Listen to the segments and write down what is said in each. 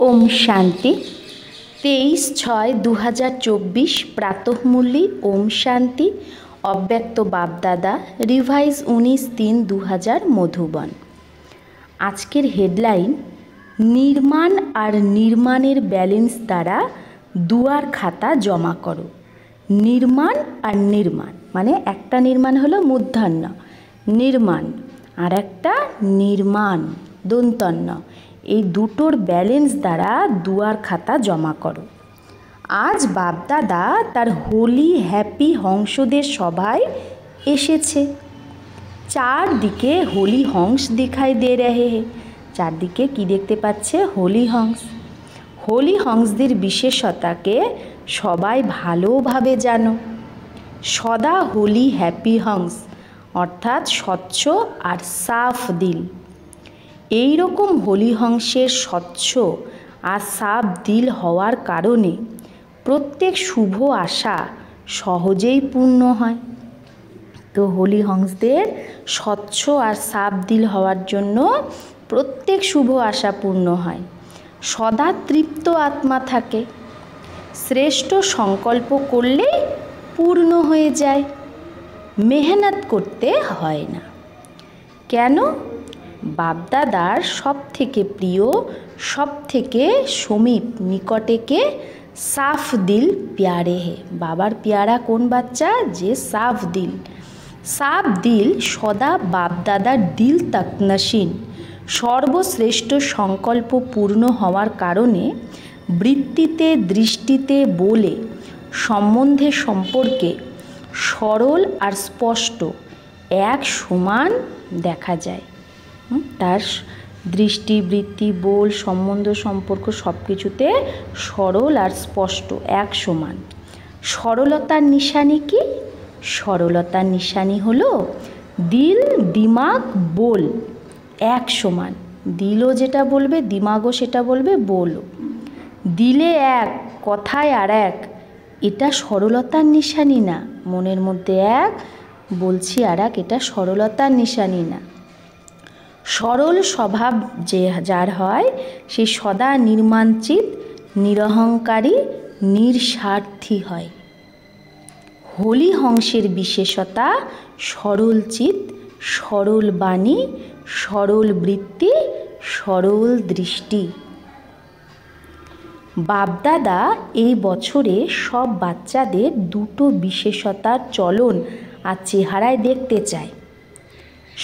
ओम शांति 23/6/2024 प्रातःमुरली ओम शांति अव्यक्त बापदादा रिवाइज 19/3/2000 मधुबन। आजकेर हेडलाइन निर्माण और निर्माणेर बैलेंस द्वारा दुआर खाता जमा करो। निर्माण और निर्माण माने एकटा निर्माण हलो मूर्धন্য निर्माण और एकटा निर्माण दन्तন্য এই দুটোর ব্যালেন্স দ্বারা দুয়ার খাতা জমা করো। আজ বাপদাদা তার হোলি হ্যাপি হংসদের সভায় এসেছে। চারদিকে হোলি হংস দিখাই দে রহে হে। চারদিকে কি দেখতে পাচ্ছে? হোলি হংস। হোলি হংসদের বিশেষতাকে সবাই ভালোভাবে জানো। সদা হোলি হ্যাপি হংস অর্থাৎ স্বচ্ছ আর সাফ দিল। এই রকম হোলি হংসের স্বচ্ছ আর সাফ দিল হওয়ার কারণে প্রত্যেক শুভ আশা সহজেই পূর্ণ হয়। তো হোলি হংসদের স্বচ্ছ আর সাফ দিল হওয়ার জন্য প্রত্যেক শুভ আশা পূর্ণ হয়। সদা তৃপ্ত আত্মা থাকে। শ্রেষ্ঠ সংকল্প করলেই পূর্ণ হয়ে যায়। মেহনত করতে হয় না। কেন? বাপদাদার সব থেকে প্রিয় সব থেকে সমীপ নিকটে কে সাফ দিল প্যারে হে। বাবার প্যারা কোন বাচ্চা? যে সাফ দিল। সাফ দিল সদা বাপদাদার দিল তকনশীন। সর্বশ্রেষ্ঠ সংকল্প পূর্ণ হওয়ার কারণে বৃত্তিতে দৃষ্টিতে বলে সম্বন্ধে সম্পর্কে সরল আর স্পষ্ট এক সমান দেখা যায়। তার দৃষ্টি বৃত্তি বল সম্বন্ধ সম্পর্ক সব কিছুতে সরল আর স্পষ্ট এক সমান। সরলতার নিশানি কি? সরলতার নিশানি হলো দিল দিমাগ বল এক সমান। দিলও যেটা বলবে দিমাগও সেটা বলবে বলও। দিলে এক কথায় আর এক, এটা সরলতার নিশানি না। মনের মধ্যে এক বলছি আর এক, এটা সরলতার নিশানি না। সরল স্বভাব যে যার হয় সে সদা নির্মাণচিত নিরহংকারী নির্স্বার্থী হয়। হোলি হংসের বিশেষতা সরল চিত সরল বাণী সরল বৃত্তি সরল দৃষ্টি। বাপদাদা এই বছরে সব বাচ্চাদের দুটো বিশেষতার চলন আর চেহারায় দেখতে চায়।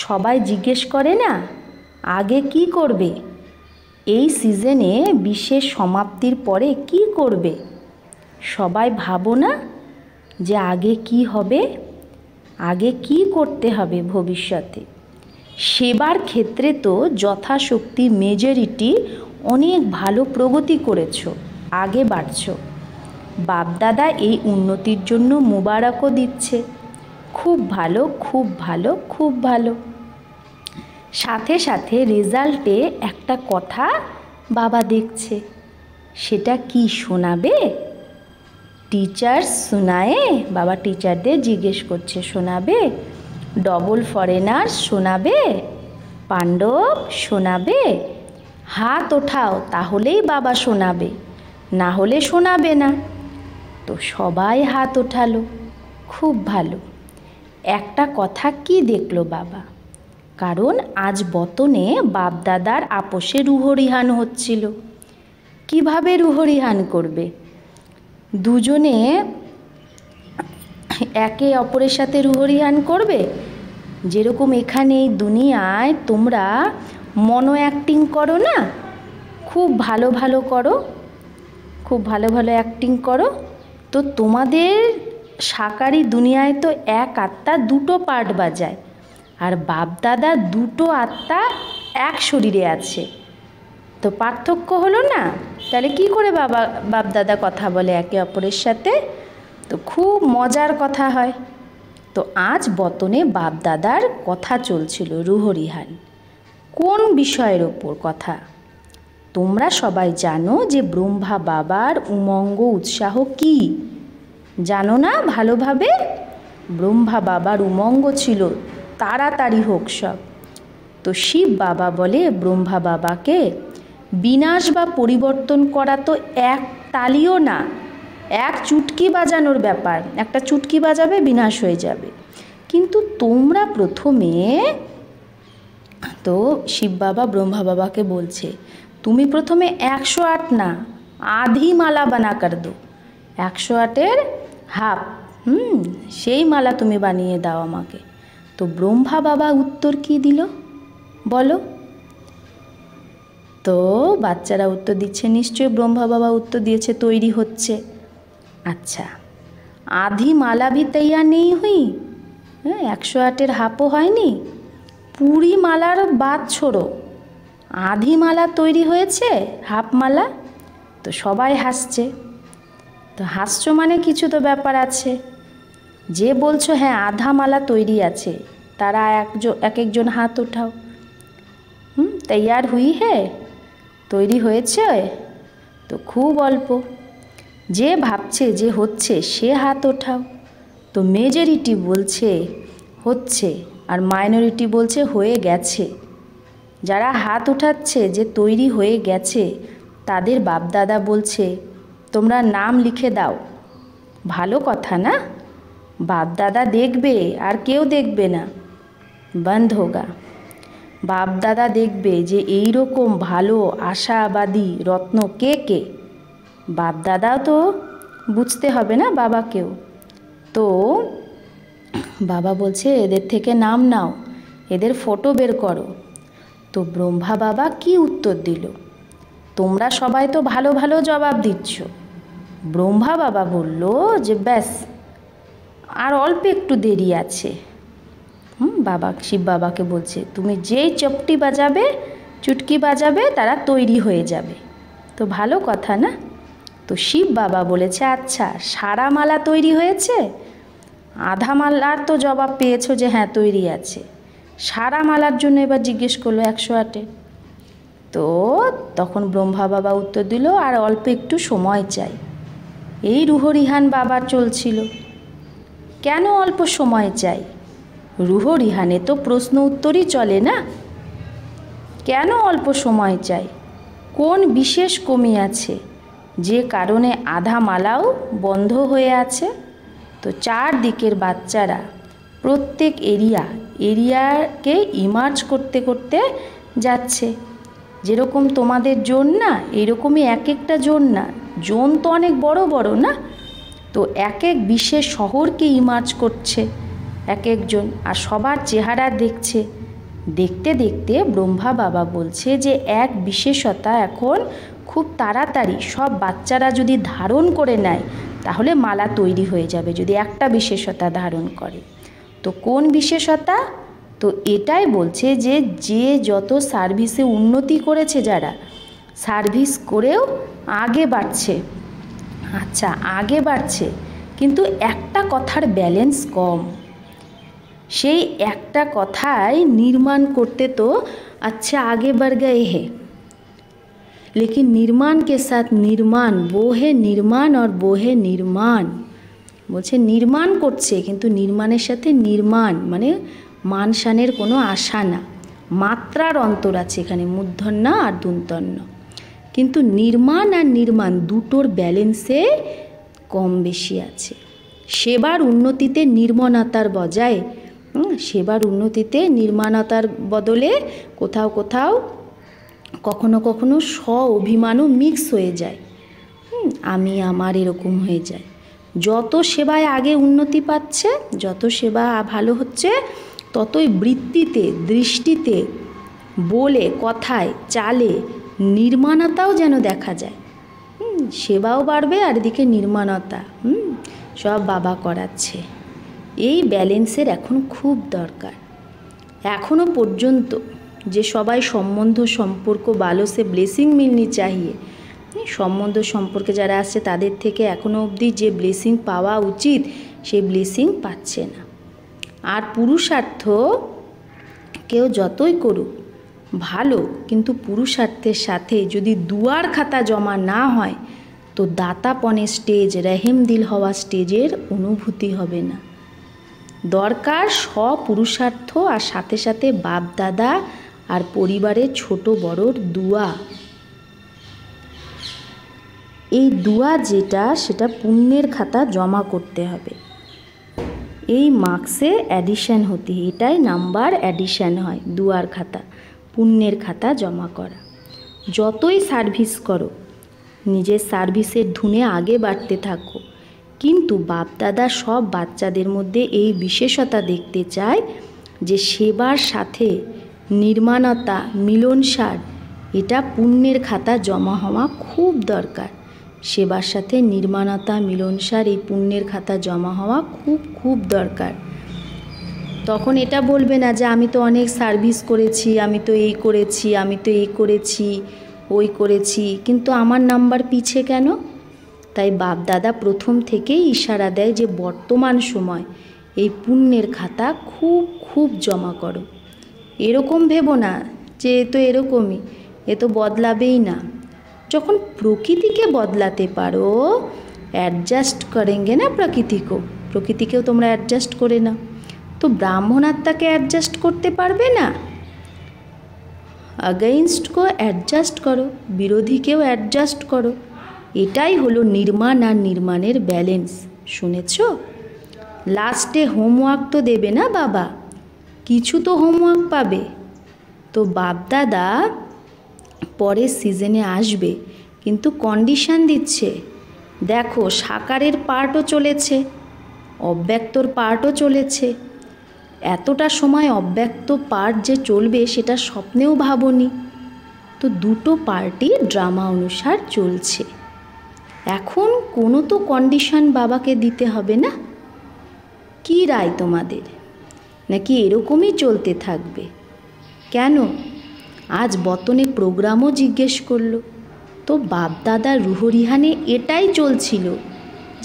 সবাই জিজ্ঞেস করে না আগে কি করবে? এই সিজনে বিশেষ সমাপ্তির পরে কি করবে? সবাই ভাবো না যে আগে কি হবে, আগে কি করতে হবে ভবিষ্যতে। সেবার ক্ষেত্রে তো যথাশক্তি মেজরিটি অনেক ভালো প্রগতি করেছো, আগে বাড়ছো। বাপদাদা এই উন্নতির জন্য মুবারকও দিচ্ছে। খুব ভালো খুব ভালো খুব ভালো। সাথে সাথে রেজাল্টে একটা কথা বাবা দেখছে। সেটা কি শোনাবে? টিচার্স শোনায়? বাবা টিচারদের জিজ্ঞেস করছে শোনাবে? ডবল ফরেনার্স শোনাবে? পাণ্ডব শোনাবে? হাত ওঠাও তাহলেই বাবা শোনাবে, না হলে শোনাবে না। তো সবাই হাত ওঠালো। খুব ভালো। একটা কথা কি দেখলো বাবা? কারণ আজ বতনে বাপদাদার আপোষে রুহরিহান হচ্ছিল। কিভাবে রুহরিহান করবে? দুজনে একে অপরের সাথে রুহরিহান করবে। যেরকম এখানে এই দুনিয়ায় তোমরা মনো অ্যাক্টিং করো না, খুব ভালো ভালো করো, খুব ভালো ভালো অ্যাক্টিং করো। তো তোমাদের সাকারি দুনিয়ায় তো এক আত্মা দুটো পার্ট বাজায়, আর বাপদাদা দুটো আত্মা এক শরীরে আছে। তো পার্থক্য হলো না? তাহলে কি করে বাপদাদা কথা বলে একে অপরের সাথে? তো খুব মজার কথা হয়। তো আজ বতনে বাপদাদার কথা চলছিল রুহরিহান। কোন বিষয়ের ওপর কথা? তোমরা সবাই জানো যে ব্রহ্মা বাবার উমঙ্গ উৎসাহ কি? জানো না ভালোভাবে? ব্রহ্মা বাবার উমঙ্গ ছিল তাড়াতাড়ি হোক সব। তো শিব বাবা বলে ব্রহ্মা বাবাকে বিনাশ বা পরিবর্তন করা তো এক তালিও না, এক চুটকি বাজানোর ব্যাপার। একটা চুটকি বাজাবে, বিনাশ হয়ে যাবে। কিন্তু তোমরা প্রথমে তো শিব বাবা ব্রহ্মা বাবাকে বলছে, তুমি প্রথমে 108 না, আধি মালা বানা কর দো, 108-এর হাফ, সেই মালা তুমি বানিয়ে দাও আমাকে। তো ব্রহ্মা বাবা উত্তর কি দিল বলো? তো বাচ্চারা উত্তর দিচ্ছে, নিশ্চয়ই ব্রহ্মা বাবা উত্তর দিয়েছে তৈরি হচ্ছে। अच्छा, आधी माला भी तैयार नहीं हुई, 108-এর হাফও হয়নি, পুরি মালার বাদ ছোড়ো, আধি মালা তৈরি হয়েছে, হাফ মালা। তো সবাই হাসছে। তো হাসছো মানে কিছু তো ব্যাপার আছে। যে বলছো হ্যাঁ আধা মালা তৈরি আছে, তারা এক একজন হাত ওঠাও। তৈয়ার হুই হে, তৈরি হয়েছে তো খুব অল্প। যে ভাবছে যে হচ্ছে সে হাত ওঠাও। তো মেজরিটি বলছে হচ্ছে আর মাইনরিটি বলছে হয়ে গেছে। যারা হাত উঠাচ্ছে যে তৈরি হয়ে গেছে, তাদের বাপদাদা বলছে তোমরা নাম লিখে দাও। ভালো কথা না? বাপদাদা দেখবে আর কেউ দেখবে না, বন্ধ হোগা। বাপদাদা দেখবে যে এই রকম ভালো আশাবাদী রত্ন কে কে। বাপদাদাও তো বুঝতে হবে না বাবাকেও। তো বাবা বলছে এদের থেকে নাম নাও, এদের ফটো বের করো। তো ব্রহ্মা বাবা কি উত্তর দিল? তোমরা সবাই তো ভালো ভালো জবাব দিচ্ছ। ব্রহ্মা বাবা বলল যে ব্যাস আর অল্প একটু দেরি আছে। বাবা শিব বাবাকে বলছে তুমি যেই চপটি বাজাবে, চুটকি বাজাবে, তারা তৈরি হয়ে যাবে। তো ভালো কথা না? তো শিব বাবা বলেছে আচ্ছা সারা মালা তৈরি হয়েছে? আধা মালার তো জবাব পেয়েছো যে হ্যাঁ তৈরি আছে, সারা মালার জন্য এবার জিজ্ঞেস করলো 108-এ। তো তখন ব্রহ্মা বাবা উত্তর দিল আর অল্প একটু সময় চাই। এই রুহরিহান বাবার চলছিল। কেন অল্প সময় চাই? রুহরিহানে তো প্রশ্ন উত্তরই চলে না। কেন অল্প সময় চাই? কোন বিশেষ কমি আছে যে কারণে আধা মালাও বন্ধ হয়ে আছে? তো চারদিকের বাচ্চারা প্রত্যেক এরিয়াকে ইমার্জ করতে করতে যাচ্ছে। যেরকম তোমাদের জোন না, এরকমই এক একটা জোন না, জোন তো অনেক বড় বড় না, তো এক এক বিশেষ শহরকে ইমার্জ করছে এক একজন, আর সবার চেহারা দেখছে। দেখতে দেখতে ব্রহ্মা বাবা বলছে যে এক বিশেষতা এখন খুব তাড়াতাড়ি সব বাচ্চারা যদি ধারণ করে নেয় তাহলে মালা তৈরি হয়ে যাবে, যদি একটা বিশেষতা ধারণ করে। তো কোন বিশেষতা? তো এটাই বলছে যে যে যত সার্ভিসে উন্নতি করেছে, যারা সার্ভিস করেও আগে বাড়ছে, আচ্ছা আগে বাড়ছে, কিন্তু একটা কথার ব্যালেন্স কম। সেই একটা কথাই নির্মাণ করতে তো अच्छा आगे बढ़ गए हैं, लेकिन निर्माण के साथ निर्माण, वो है निर्माण और वो है निर्माण। বলছে নির্মাণ করছে কিন্তু নির্মাণের সাথে নির্মাণ মানে মান শানের কোনো আশা না, মাত্রার অন্তর আছে এখানে, মূর্ধন্য আর দন্তন্য। কিন্তু নির্মাণ আর নির্মাণ দুটোর ব্যালেন্সে কম বেশি আছে। সেবার উন্নতিতে নির্মণতার বজায়, সেবার উন্নতিতে নির্মাণতার বদলে কোথাও কোথাও কখনো কখনো স্ব অভিমানও মিক্স হয়ে যায়, আমি আমার এরকম হয়ে যায়। যত সেবায় আগে উন্নতি পাচ্ছে, যত সেবা ভালো হচ্ছে, ততই বৃত্তিতে, দৃষ্টিতে, বলে, কথায়, চালে নির্মাণতাও যেন দেখা যায়। সেবাও বাড়বে আর এদিকে নির্মাণতা, সব বাবা করাচ্ছে। এই ব্যালেন্সের এখন খুব দরকার। এখনও পর্যন্ত যে সবাই সম্বন্ধ সম্পর্ক ভালো সে ব্লেসিং মিলনি চাহিয়ে, সম্বন্ধ সম্পর্কে যারা আসছে তাদের থেকে এখনও অবধি যে ব্লেসিং পাওয়া উচিত সেই ব্লেসিং পাচ্ছে না। আর পুরুষার্থ কেউ যতই করুক ভালো, কিন্তু পুরুষার্থের সাথে যদি দুয়ার খাতা জমা না হয় তো দাতাপনের স্টেজ, রহিম দিল হওয়া স্টেজের অনুভূতি হবে না। দরকার স্বপুরুষার্থ আর সাথে সাথে বাপ দাদা আর পরিবারের ছোট বড়র দুয়া। এই দুয়া যেটা সেটা পুণ্যের খাতা জমা করতে হবে। এই মার্কসে অ্যাডিশন হতে, এটাই নাম্বার অ্যাডিশন হয়। দুয়ার খাতা, পুণ্যের খাতা জমা করা। যতই সার্ভিস করো, নিজের সার্ভিসের ধুনে আগে বাড়তে থাকো, কিন্তু বাপদাদা সব বাচ্চাদের মধ্যে এই বিশেষতা দেখতে চায় যে সেবার সাথে নির্মাণতা, মিলনসার, এটা পুণ্যের খাতা জমা হওয়া খুব দরকার। সেবার সাথে নির্মাণতা, মিলনসার, এই পুণ্যের খাতা জমা হওয়া খুব খুব দরকার। তখন এটা বলবে না যে আমি তো অনেক সার্ভিস করেছি, আমি তো এই করেছি, আমি তো এই করেছি, ওই করেছি, কিন্তু আমার নাম্বার পিছে কেন? তাই বাপদাদা প্রথম থেকেই ইশারা দেয় যে বর্তমান সময় এই পুণ্যের খাতা খুব খুব জমা করো। এরকম ভেবো না যে এ তো এরকমই, এ তো বদলাবেই না। যখন প্রকৃতিকে বদলাতে পারো, অ্যাডজাস্ট করেঙ্গে না প্রকৃতিকেও তোমরা অ্যাডজাস্ট করে নাও, তো ব্রাহ্মণ আত্মাকে অ্যাডজাস্ট করতে পারবে না? अगेंस्ट অ্যাডজাস্ট করো, বিরোধীকেও অ্যাডজাস্ট করো। এটাই হলো নির্মাণ আর নির্মাণের ব্যালেন্স। শুনেছ? লাস্টে হোমওয়ার্ক তো দেবে না বাবা, কিছু তো হোমওয়ার্ক পাবে। তো বাপদাদা পরের সিজনে আসবে, কিন্তু কন্ডিশন দিচ্ছে। দেখো, সাকারের পার্টও চলেছে, অব্যক্তর পার্টও চলেছে। এতটা সময় অব্যক্ত পার্ট যে চলবে সেটা স্বপ্নেও ভাবনি। তো দুটো পার্টই ড্রামা অনুসার চলছে। এখন কোনো তো কন্ডিশন বাবাকে দিতে হবে না? কী রায় তোমাদের? নাকি এরকমই চলতে থাকবে? কেন? আজ বতনে প্রোগ্রামও জিজ্ঞেস করলো, তো বাপদাদা রুহরিহানে এটাই চলছিল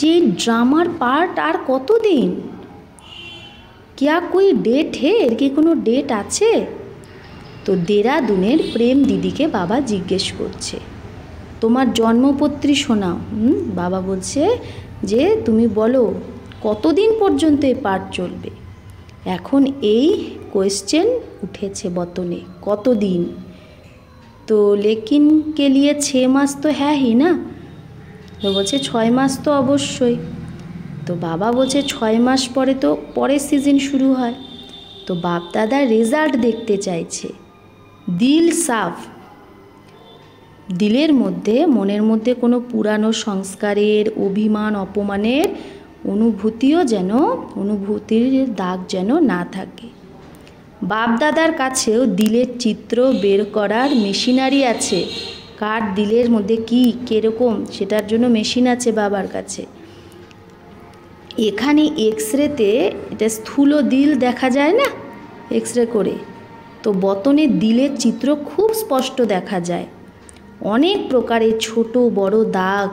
যে ড্রামার পার্ট আর কতদিন? क्या कोई डेट है? এর কি কোনো ডেট আছে? তো দেরাদুনের প্রেম দিদিকে বাবা জিজ্ঞেস করছে, তোমার জন্মপত্রী শোনাও। বাবা বলছে যে তুমি বলো কতদিন পর্যন্ত এই পাঠ চলবে। এখন এই কোয়েশ্চেন উঠেছে বতনে, কতদিন? তো লেকিন কে লিয়ে 6 মাস তো হ্যাঁ হি না। তো বলছে 6 মাস তো অবশ্যই। তো বাবা বলছে 6 মাস পরে তো পরের সিজন শুরু হয়। তো বাপদাদা রেজাল্ট দেখতে চাইছে। দিল সাফ, দিলের মধ্যে, মনের মধ্যে কোনো পুরানো সংস্কারের, অভিমান, অপমানের অনুভূতির দাগ যেন না থাকে। বাপদাদার কাছেও দিলের চিত্র বের করার মেশিনারি আছে। কার দিলের মধ্যে কি কীরকম সেটার জন্য মেশিন আছে বাবার কাছে। এখানে এক্সরেতে এটা স্থূল দিল দেখা যায় না এক্সরে করে, তো বতনের দিলের চিত্র খুব স্পষ্ট দেখা যায়। অনেক প্রকারের ছোট বড় দাগ,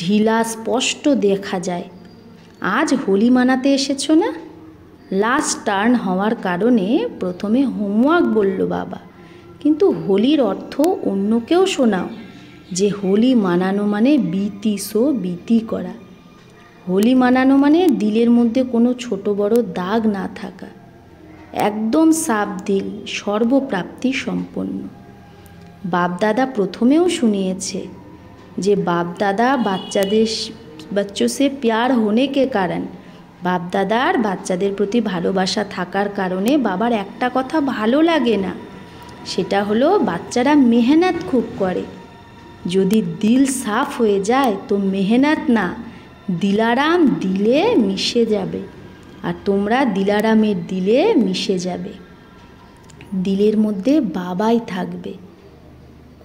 ঢিলা স্পষ্ট দেখা যায়। আজ হোলি মানাতে এসেছো না? লাস্ট টার্ন হওয়ার কারণে প্রথমে হোমওয়ার্ক বলল বাবা, কিন্তু হোলির অর্থ অন্যকেও শোনাও যে হোলি মানানো মানে বিতি করা। হোলি মানানো মানে দিলের মধ্যে কোনো ছোট বড় দাগ না থাকা, একদম সাফ দিল, সর্বপ্রাপ্তি সম্পন্ন। বাপদাদা প্রথমেও শুনিয়েছে যে বাপদাদা बच्चों से प्यार होने के कारण, বাপদাদার বাচ্চাদের প্রতি ভালোবাসা থাকার কারণে বাবার একটা কথা ভালো লাগে না, সেটা হলো বাচ্চারা মেহনত খুব করে। যদি দিল সাফ হয়ে যায় তো মেহনত না, দিলারাম দিলে মিশে যাবে, আর তোমরা দিলারামের দিলে মিশে যাবে। দিলের মধ্যে বাবাই থাকবে।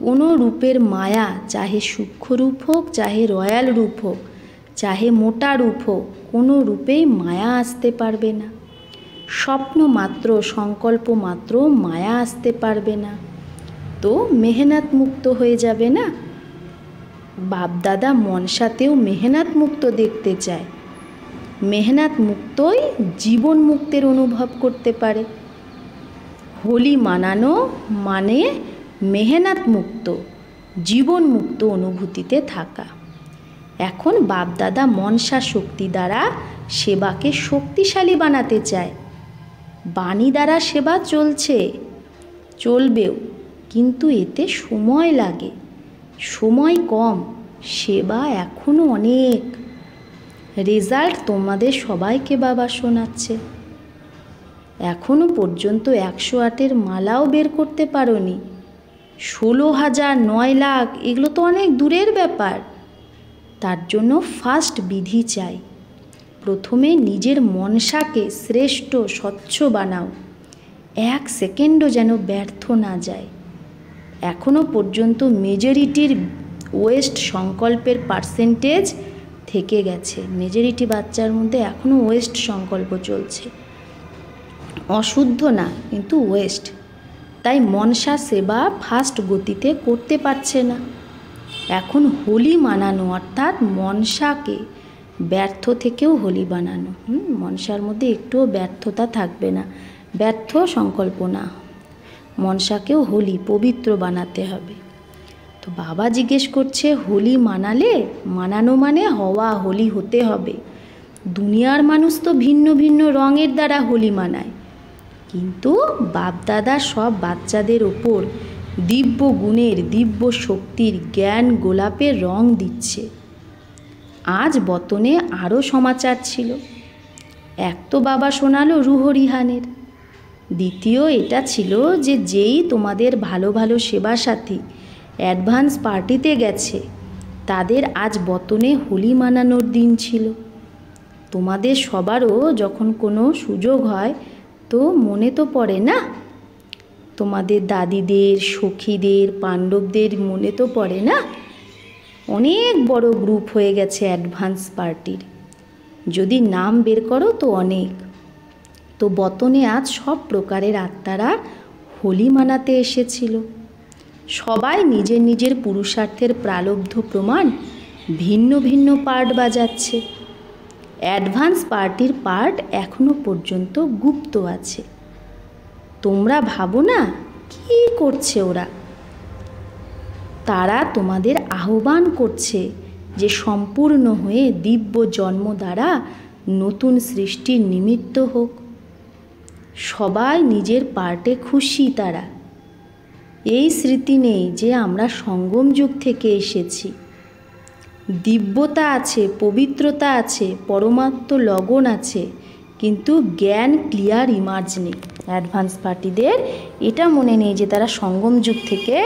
কোনো রূপের মায়া, চাহে সূক্ষ্ম রূপ হোক, চাহে রয়্যাল রূপ হোক, চাহে মোটা রূপ হোক, কোনো রূপেই মায়া আসতে পারবে না। স্বপ্ন মাত্র, সংকল্প মাত্র মায়া আসতে পারবে না। তো মেহনত মুক্ত হয়ে যাবে না? বাপদাদা মনসাতেও মেহনত মুক্ত দেখতে চায়। মেহনত মুক্তই জীবন মুক্তের অনুভব করতে পারে। হোলি মানানো মানে মেহনত মুক্ত, জীবন মুক্ত অনুভূতিতে থাকা। এখন বাপদাদা মনসা শক্তি দ্বারা সেবাকে শক্তিশালী বানাতে চায়। বাণী দ্বারা সেবা চলবেও, কিন্তু এতে সময় লাগে, সময় কম, সেবা এখনও অনেক। রেজাল্ট তোমাদের সবাইকে বাবা শোনাচ্ছে। এখনও পর্যন্ত 108-এর মালাও বের করতে পারোনি। 16,000, 9 লাখ এগুলো তো অনেক দূরের ব্যাপার। তার জন্য ফার্স্ট বিধি চাই। প্রথমে নিজের মনসাকে শ্রেষ্ঠ স্বচ্ছ বানাও, 1 সেকেন্ডও যেন ব্যর্থ না যায়। এখনও পর্যন্ত মেজরিটির ওয়েস্ট সংকল্পের পার্সেন্টেজ থেকে গেছে। মেজরিটি বাচ্চার মধ্যে এখনও ওয়েস্ট সংকল্প চলছে, অশুদ্ধ না কিন্তু ওয়েস্ট। তাই মনসা সেবা ফাস্ট গতিতে করতে পারছে না। এখন হোলি মানানো, অর্থাৎ মনসাকে ব্যর্থ থেকেও হোলি বানানো। মনসার মধ্যে একটুও ব্যর্থতা থাকবে না, ব্যর্থ সংকল্প না। মনসাকেও হোলি পবিত্র বানাতে হবে। তো বাবা জিজ্ঞেস করছে, হোলি মানানো মানে হওয়া, হোলি হতে হবে। দুনিয়ার মানুষ তো ভিন্ন ভিন্ন রঙের দ্বারা হোলি মানায়, কিন্তু বাপদাদা সব বাচ্চাদের ওপর দিব্য গুণের, দিব্য শক্তির জ্ঞান গোলাপের রং দিচ্ছে। আজ বতনে আরও সমাচার ছিল। এক তো বাবা শোনালো রুহরিহানের, দ্বিতীয় এটা ছিল যে যেই তোমাদের ভালো ভালো সেবা সাথী অ্যাডভান্স পার্টিতে গেছে, তাদের আজ বতনে হোলি মানানোর দিন ছিল। তোমাদের সবারও যখন কোনো সুযোগ হয় তো মনে তো পড়ে না, তোমাদের দাদিদের, সখীদের, পাণ্ডবদের মনে তো পড়ে না। অনেক বড় গ্রুপ হয়ে গেছে অ্যাডভান্স পার্টির, যদি নাম বের করো তো অনেক। তো বতনে আজ সব প্রকারের আত্মারা হোলি মানাতে এসেছিল। সবাই নিজের নিজের পুরুষার্থের প্রালব্ধ প্রমাণ ভিন্ন ভিন্ন পার্ট বাজাচ্ছে। অ্যাডভান্স পার্টির পার্ট এখনো পর্যন্ত গুপ্ত আছে। তোমরা ভাবো না কী করছে ওরা। তারা তোমাদের আহ্বান করছে যে সম্পূর্ণ হয়ে দিব্য জন্ম দ্বারা নতুন সৃষ্টির নিমিত্ত হোক। সবাই নিজের পার্টে খুশি। তারা এই স্মৃতি নেই যে আমরা সঙ্গম যুগ থেকে এসেছি। দিব্যতা আছে, পবিত্রতা আছে, পরমাত্ম লগন আছে, কিন্তু জ্ঞান ক্লিয়ার ইমার্জ নেই। অ্যাডভান্স পার্টিদের এটা মনে নেই যে তারা সঙ্গম যুগ থেকে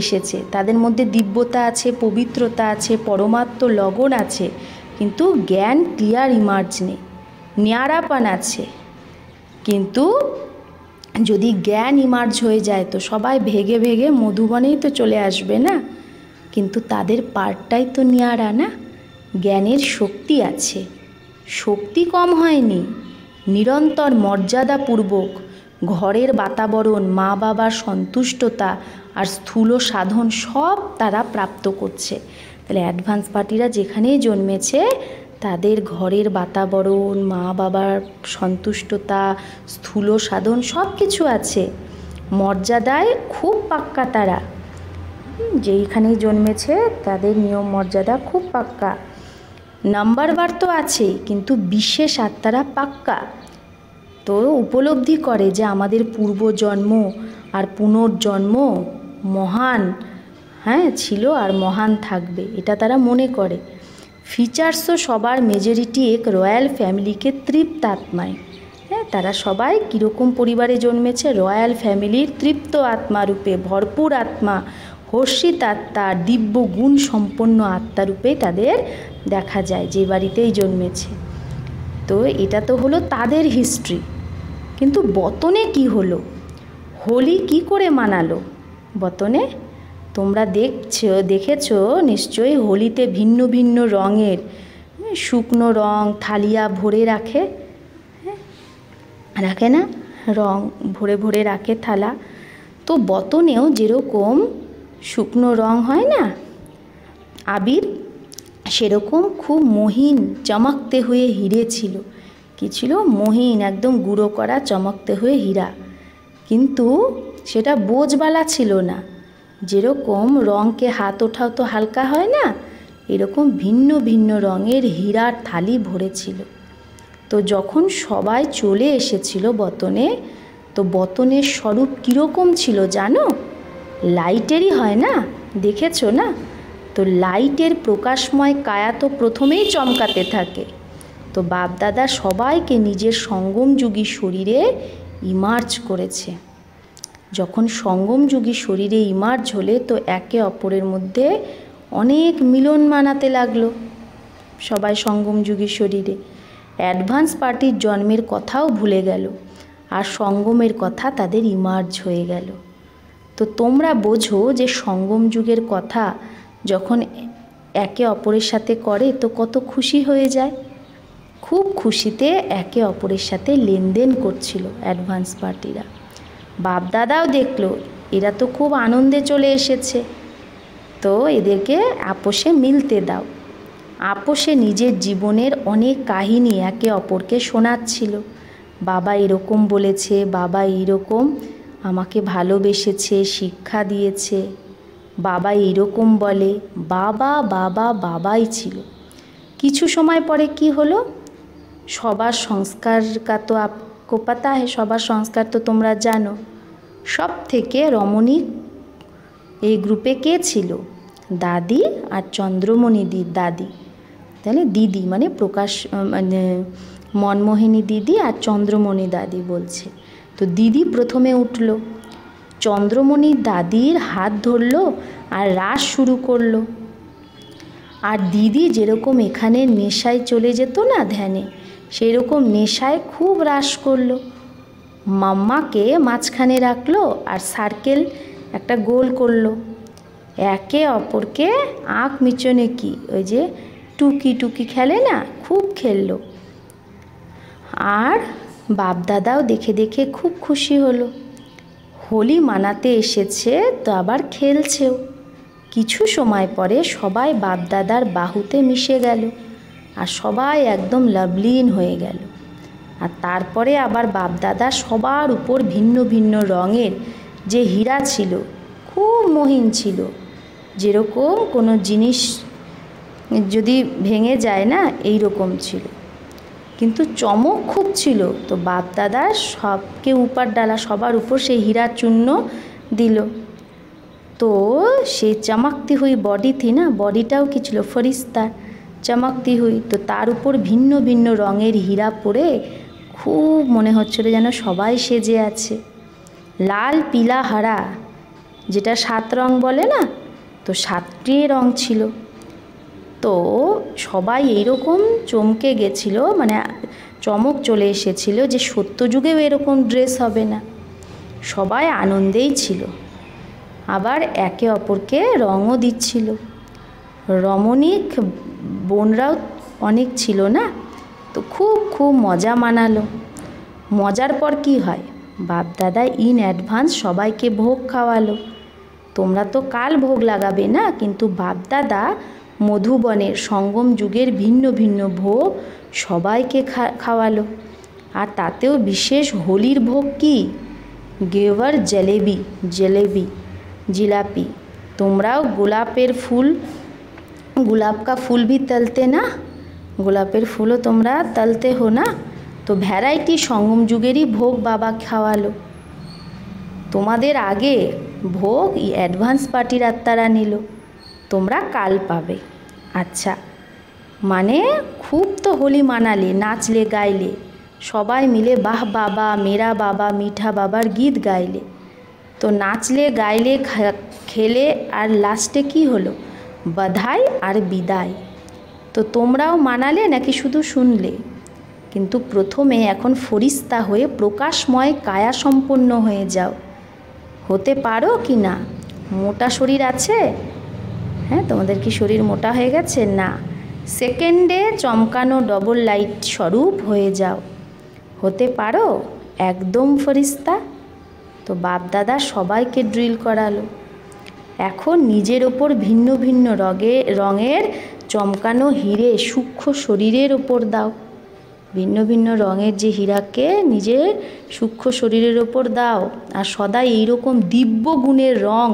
এসেছে। তাদের মধ্যে দিব্যতা আছে, পবিত্রতা আছে, পরমাত্ম লগন আছে, কিন্তু জ্ঞান ক্লিয়ার ইমার্জ নেই। ন্যাড়াপান আছে, কিন্তু যদি জ্ঞান ইমার্জ হয়ে যায় তো সবাই ভেগে ভেগে মধুবনেই তো চলে আসবে না। কিন্তু তাদের পার্টটাই তো নিয়ারা না। জ্ঞানের শক্তি আছে, শক্তি কম হয়নি। নিরন্তর মর্যাদাপূর্বক ঘরের বাতাবরণ, মা বাবার সন্তুষ্টতা আর স্থূল সাধন সব তারা প্রাপ্ত করছে। তাহলে অ্যাডভান্স পার্টিরা যেখানেই জন্মেছে তাদের ঘরের বাতাবরণ, মা বাবার সন্তুষ্টতা, স্থূল সাধন সব কিছু আছে। মর্যাদায় খুব পাক্কা তারা, যেইখানেই জন্মেছে তাদের নিয়ম মর্যাদা খুব পাক্কা। নাম্বার বার তো আছেই, কিন্তু বিশেষ আত্মারা পাক্কা। তো উপলব্ধি করে যে আমাদের পূর্বজন্ম আর পুনর্জন্ম মহান ছিল আর মহান থাকবে, এটা তারা মনে করে। ফিচার্সও সবার মেজরিটি এক রয়্যাল ফ্যামিলিকে তৃপ্ত আত্মায়। তারা সবাই কীরকম পরিবারে জন্মেছে? রয়্যাল ফ্যামিলির তৃপ্ত আত্মারূপে, ভরপুর আত্মা, হর্ষিত আত্মা, দিব্য গুণ সম্পন্ন আত্মারূপে তাদের দেখা যায় যে বাড়িতেই জন্মেছে। তো এটা তো হলো তাদের হিস্ট্রি। কিন্তু বতনে কি হলো? হোলি কি করে মানালো বতনে? তোমরা দেখেছ নিশ্চয়ই, হোলিতে ভিন্ন ভিন্ন রঙের শুকনো রং থালিয়া ভরে রাখে, রাখে না? রং ভরে ভরে রাখে থালা। তো বতনেও যেরকম শুকনো রং হয় না আবির, সেরকম খুব মহিন চমকতে হয়ে হিরে ছিল। কী ছিল? মহিন, একদম গুঁড়ো করা চমকতে হয়ে হীরা। কিন্তু সেটা বোঝবালা ছিল না। যেরকম রঙকে হাত ওঠাও তো হালকা হয় না, এরকম ভিন্ন ভিন্ন রঙের হীরার থালি ভরেছিল। তো যখন সবাই চলে এসেছিল বতনে, তো বতনের স্বরূপ কীরকম ছিল জানো? লাইটেরই হয় না, দেখেছো না? তো লাইটের প্রকাশময় কায়া তো প্রথমেই চমকাতে থাকে। তো বাপদাদা সবাইকে নিজের সঙ্গমযুগী শরীরে ইমার্জ করেছে। যখন সঙ্গমযুগী শরীরে ইমার্জ হলে তো একে অপরের মধ্যে অনেক মিলন মানাতে লাগলো সবাই সঙ্গমযুগী শরীরে। অ্যাডভান্স পার্টির জন্মের কথাও ভুলে গেল, আর সঙ্গমের কথা তাদের ইমার্জ হয়ে গেল। তো তোমরা বোঝো যে সঙ্গম যুগের কথা যখন একে অপরের সাথে করে তো কত খুশি হয়ে যায়। খুব খুশিতে একে অপরের সাথে লেনদেন করছিল অ্যাডভান্স পার্টিরা। বাপদাদাও দেখলো এরা তো খুব আনন্দে চলে এসেছে, তো এদেরকে আপোষে মিলতে দাও। আপোষে নিজের জীবনের অনেক কাহিনী একে অপরকে শোনাচ্ছিল। বাবা এরকম বলেছে, বাবা এইরকম আমাকে ভালোবেসেছে, শিক্ষা দিয়েছে, বাবা এইরকম বলে। বাবা বাবা বাবাই ছিল। কিছু সময় পরে কি হলো, সবার সংস্কার কা তো আপকো পাতা হে, সবার সংস্কার তো তোমরা জানো। সব থেকে রমণী এই গ্রুপে কে ছিল? দাদি আর চন্দ্রমণিদির দাদি, তাহলে দিদি মানে প্রকাশ মানে মনমোহিনী দিদি আর চন্দ্রমণি দাদি বলছে। তো দিদি প্রথমে উঠল, চন্দ্রমণির দাদির হাত ধরলো আর রাস শুরু করলো। আর দিদি যেরকম এখানে নেশায় চলে যেত না ধ্যানে, সেই রকম নেশায় খুব রাস করলো। মাম্মাকে মাঝখানে রাখলো আর সার্কেল একটা গোল করলো। একে অপরকে আঁক মিচনে কি ওই যে টুকি টুকি খেলে না, খুব খেললো। আর বাপদাদাও দেখে দেখে খুব খুশি হলো। হোলি মানাতে এসেছে তো আবার খেলছেও। কিছু সময় পরে সবাই বাপদাদার বাহুতে মিশে গেল আর সবাই একদম লাভলীন হয়ে গেল। আর তারপরে আবার বাপদাদা সবার উপর ভিন্ন ভিন্ন রঙের যে হীরা ছিল, খুব মহিন ছিল। যেরকম কোনো জিনিস যদি ভেঙে যায় না, এই রকম ছিল, কিন্তু চমক খুব ছিল। তো বাপদাদা সবকে উপর ডালা, সবার উপর সেই হীরার চূর্ণ দিল। তো সেই চমকতি হুই বডি থি না, বডিটাও কি ছিল? ফরিস্তার চমকতি হুই। তো তার উপর ভিন্ন ভিন্ন রঙের হীরা পরে খুব মনে হচ্ছিল যেন সবাই সেজে আছে। লাল পিলা হারা, যেটা 7 রং বলে না, তো 7টি রং ছিল। তো সবাই এইরকম চমকে গেছিল, মানে চমক চলে এসেছিল যে সত্যযুগেও এরকম ড্রেস হবে না। সবাই আনন্দেই ছিল, আবার একে অপরকে রঙও দিচ্ছিল। রমণীক বোনরাও অনেক ছিল না, তো খুব খুব মজা মানালো। মজার পর কি হয়, বাপদাদা ইন অ্যাডভান্স সবাইকে ভোগ খাওয়ালো। তোমরা তো কাল ভোগ লাগাবে না, কিন্তু বাপদাদা মধুবনের সঙ্গম যুগের ভিন্ন ভিন্ন ভোগ সবাইকে খাওয়ালো। আর তাতেও বিশেষ হোলির ভোগ কি? গেওয়ার জলেবি, জিলাপি। তোমরাও গোলাপের ফুল, गुलाब का फूल भी तलते ना, গোলাপের ফুলও তোমরা তলতে হো না। তো ভ্যারাইটি সঙ্গম যুগেরই ভোগ বাবা খাওয়ালো। তোমাদের আগে ভোগ অ্যাডভান্স পার্টির আত্মারা নিল, তোমরা কাল পাবে। আচ্ছা, মানে খুব তো হোলি মানালে, নাচলে গাইলে, সবাই মিলে বাহ বাবা মেরা বাবা মিঠা বাবার গীত গাইলে। তো নাচলে গাইলে খেলে আর লাস্টে কি হলো? বধাই আর বিদায়। তো তোমরাও মানালে নাকি শুধু শুনলে? কিন্তু প্রথমে এখন ফরিস্তা হয়ে প্রকাশময় কায়া সম্পন্ন হয়ে যাও। হতে পারো কি না? মোটা শরীর আছে? হ্যাঁ, তোমাদের কি শরীর মোটা হয়ে গেছে? না, সেকেন্ডে চমকানো ডবল লাইট স্বরূপ হয়ে যাও। হতে পারো একদম ফরিস্তা? তো বাপদাদা সবাইকে ড্রিল করালো। এখন নিজের ওপর ভিন্ন ভিন্ন রঙের চমকানো হিরে সূক্ষ্ম শরীরের ওপর দাও। ভিন্ন ভিন্ন রঙের যে হীরাকে নিজের সূক্ষ্ম শরীরের ওপর দাও। আর সদাই এইরকম দিব্য গুণের রং,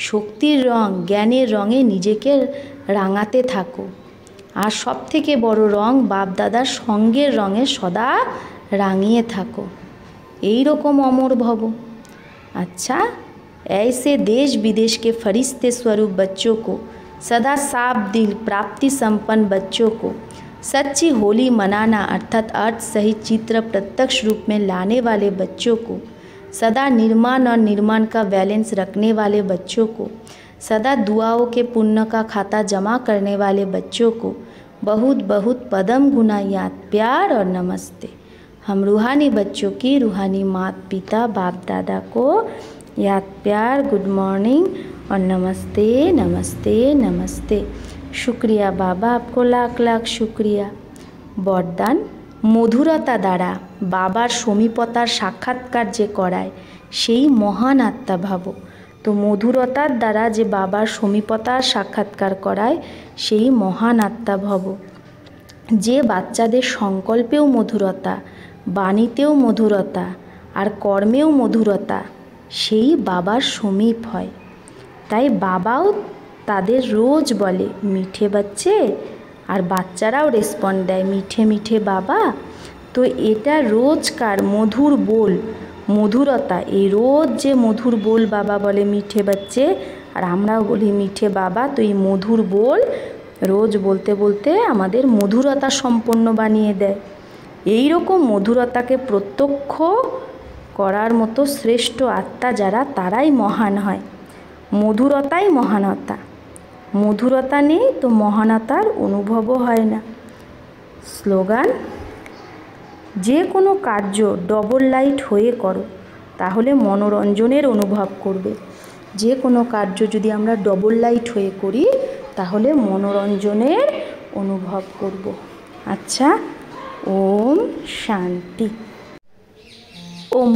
শক্তির রং, জ্ঞানের রঙে নিজেকে রাঙাতে থাকো। আর সব থেকে বড় রং বাপদাদার সঙ্গের রঙে সদা রাঙিয়ে থাকো। এই রকম অমর ভব। अच्छा, ऐसे देश विदेश के फरिश्ते स्वरूप बच्चों को सदा साफ दिल प्राप्ति संपन्न बच्चों को सच्ची होली मनाना अर्थात अर्थ सहित चित्र प्रत्यक्ष रूप में लाने वाले बच्चों को, सदा निर्माण और निर्माण का बैलेंस रखने वाले बच्चों को, सदा दुआओं के पुण्य का खाता जमा करने वाले बच्चों को बहुत बहुत पदम गुना याद प्यार और नमस्ते। हम रूहानी बच्चों की रूहानी माता पिता बाप दादा को याद प्यार गुड मॉर्निंग और नमस्ते नमस्ते नमस्ते। शुक्रिया बाबा, आपको लाख लाख शुक्रिया। বরদান মধুরতা দ্বারা বাবার সমীপতার সাক্ষাৎকার যে করায় সেই মহান আত্মা ভাবো। তো মধুরতার দ্বারা যে বাবার সমীপতার সাক্ষাৎকার করায় সেই মহান আত্মা ভাবো। যে বাচ্চাদের সংকল্পেও মধুরতা, বাণীতেও মধুরতা আর কর্মেও মধুরতা, সেই বাবার সমীপ হয়। তাই বাবাও তাদের রোজ বলে মিঠে বাচ্চে, আর বাচ্চারাও রেসপন্ড দেয় মিঠে মিঠে বাবা। তো এটা রোজকার মধুর বোল, মধুরতা, এই রোজ যে মধুর বোল বাবা বলে মিঠে বাচ্চে আর আমরাও বলি মিঠে বাবা। তো এই মধুর বোল রোজ বলতে বলতে আমাদের মধুরতা সম্পন্ন বানিয়ে দেয়। এই রকম মধুরতাকে প্রত্যক্ষ করার মতো শ্রেষ্ঠ আত্মা যারা, তারাই মহান হয়। মধুরতাই মহানতা, মধুরতা নেই তো মহানতার অনুভবও হয় না। স্লোগান, যে কোনো কার্য ডবল লাইট হয়ে করো তাহলে মনোরঞ্জনের অনুভব করবে। যে কোনো কার্য যদি আমরা ডবল লাইট হয়ে করি তাহলে মনোরঞ্জনের অনুভব করব। আচ্ছা, ওম শান্তি। ওম